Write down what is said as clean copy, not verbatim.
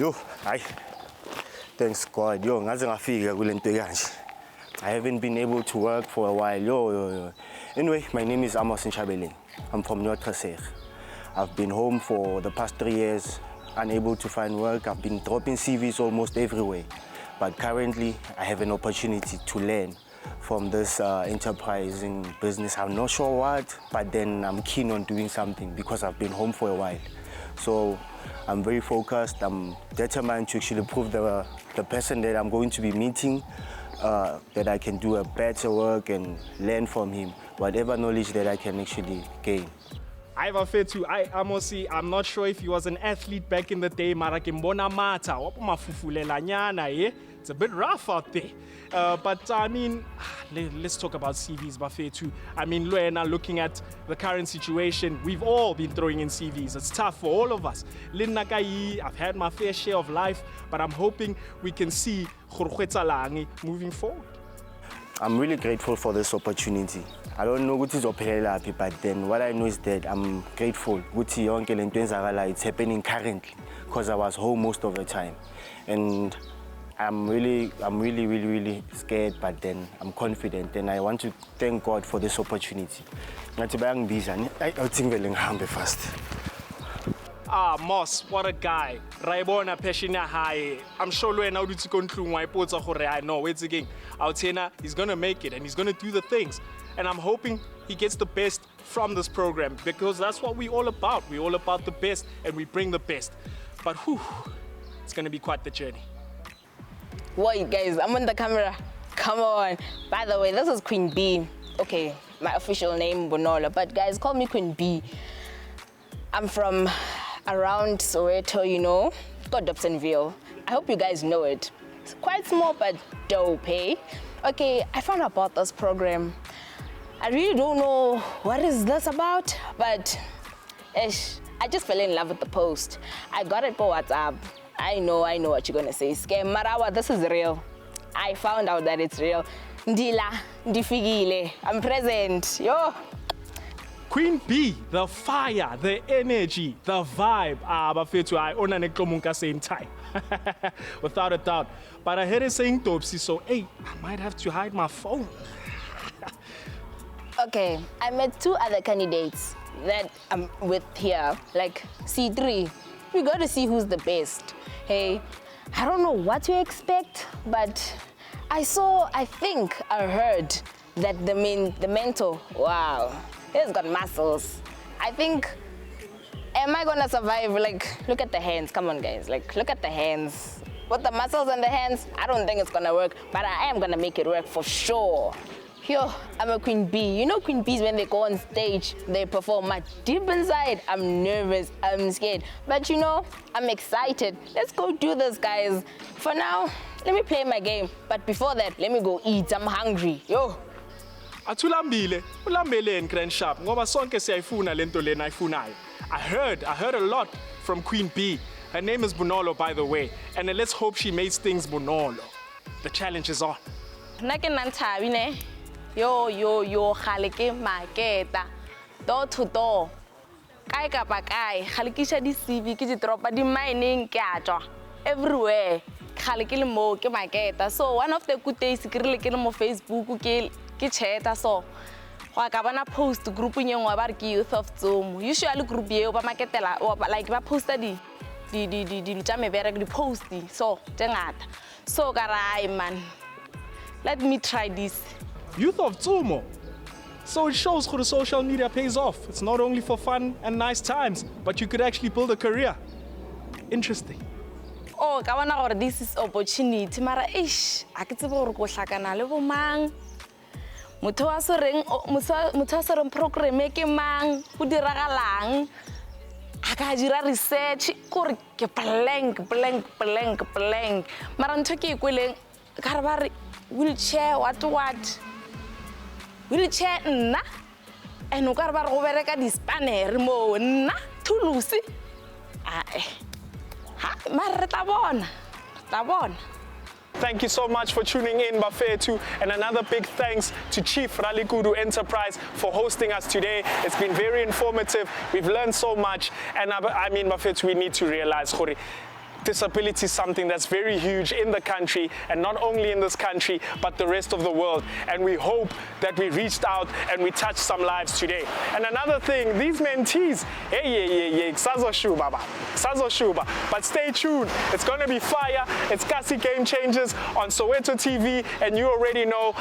Yo, hi. Thanks God. Yo, ngaze ngafika kule nto kanje. I haven't been able to work for a while. Yo. Anyway, my name is Amos Nchabeleng. I'm from North Kaseg. I've been home for the past 3 years, unable to find work. I've been dropping CVs almost everywhere. But currently, I have an opportunity to learn from this enterprising business. I'm not sure what, but then I'm keen on doing something because I've been home for a while. So I'm very focused. I'm determined to actually prove the person that I'm going to be meeting that I can do a better work and learn from him, whatever knowledge that I can actually gain. Bafethu, Amosi, I'm not sure if he was an athlete back in the day, mara ke mbona matha, wapo mafufulela nyana, eh? It's a bit rough out there. But I mean, let's talk about CVs, Bafethu. I mean, looking at the current situation, we've all been throwing in CVs. It's tough for all of us. I've had my fair share of life, but I'm hoping we can see moving forward. I'm really grateful for this opportunity. I don't know what is ophelela, but then what I know is that I'm grateful. It's happening currently because I was home most of the time, and I'm really scared, but then I'm confident, and I want to thank God for this opportunity. I think fast. Moss, what a guy. Raibona Peshina High. I'm sure Luena Uduti Kontlung, my ports of I know it's again. Altena, he's gonna make it and he's gonna do the things. And I'm hoping he gets the best from this program because that's what we're all about. We're all about the best and we bring the best. But whew, it's gonna be quite the journey. Wait, guys, I'm on the camera. Come on. By the way, this is Queen B. Okay, my official name, Bonola. But guys, call me Queen B. I'm from around Soweto, you know, got Dobsonville. I hope you guys know it. It's quite small, but dope, eh? Okay, I found out about this program. I really don't know what is this about, but I just fell in love with the post. I got it for WhatsApp. I know what you're gonna say. Scam Marawa, this is real. I found out that it's real. Ndila, ndifigile, I'm present, yo. Queen B, the fire, the energy, the vibe. Bafethu, I own an eklomunka same time. Without a doubt. But I heard it saying Topsy, so hey, I might have to hide my phone. Okay, I met 2 other candidates that I'm with here, like C3. We got to see who's the best. Hey, I don't know what to expect, but I heard that the mentor, wow, he's got muscles. I think, am I gonna survive? Like, look at the hands, come on guys, like, look at the hands. With the muscles and the hands, I don't think it's gonna work, but I am gonna make it work for sure. Yo, I'm a Queen B. You know Queen Bs, when they go on stage, they perform. But deep inside, I'm nervous, I'm scared. But you know, I'm excited. Let's go do this, guys. For now, let me play my game. But before that, let me go eat. I'm hungry. Yo. Atulambile, ulambele and Grand Sharp. Ngoba sonke siyayifuna lento lena ayifunayo. I heard a lot from Queen B. Her name is Bonolo, by the way. And let's hope she makes things Bonolo. The challenge is on. Yo, khaleke maketa. Door to door. Kai kapa kai. Khalekisha di CV, ki di tropa di mining ke atwa. Everywhere. Khaleke le mo ke maketa. So one of the good days ke rile ke le mo Facebook ke cheta so. Wa ka bana post group nyengwa ba re ke Youth of Zoom. Usually group ye ba maketela like ba posta di tjame bere di post so tengata. So karai man. Let me try this. Youth of Tsumo. So it shows how the social media pays off. It's not only for fun and nice times, but you could actually build a career. Interesting. Oh, kawana gore this is opportunity. Mara ish, a ke tsebe gore go hlakana le bo mang. Motho wa soreng program ke mang, go diragalang. A ka dira research gore ke blank. Mara ntho ke ikweleng ka re ba re wheelchair what wheelchair nna and o ka re ba re go bereka di-spanner mo nna thulusi mara re tla bona. Thank you so much for tuning in, Bafethu, and another big thanks to Chief Ralekhudu Enterprise for hosting us today. It's been very informative. We've learned so much, and I mean, Bafethu, we need to realize, disability is something that's very huge in the country, and not only in this country, but the rest of the world. And we hope that we reached out and we touched some lives today. And another thing, these mentees, Shuba. But stay tuned, it's gonna be fire. It's Kasi Game Changers on Soweto TV, and you already know,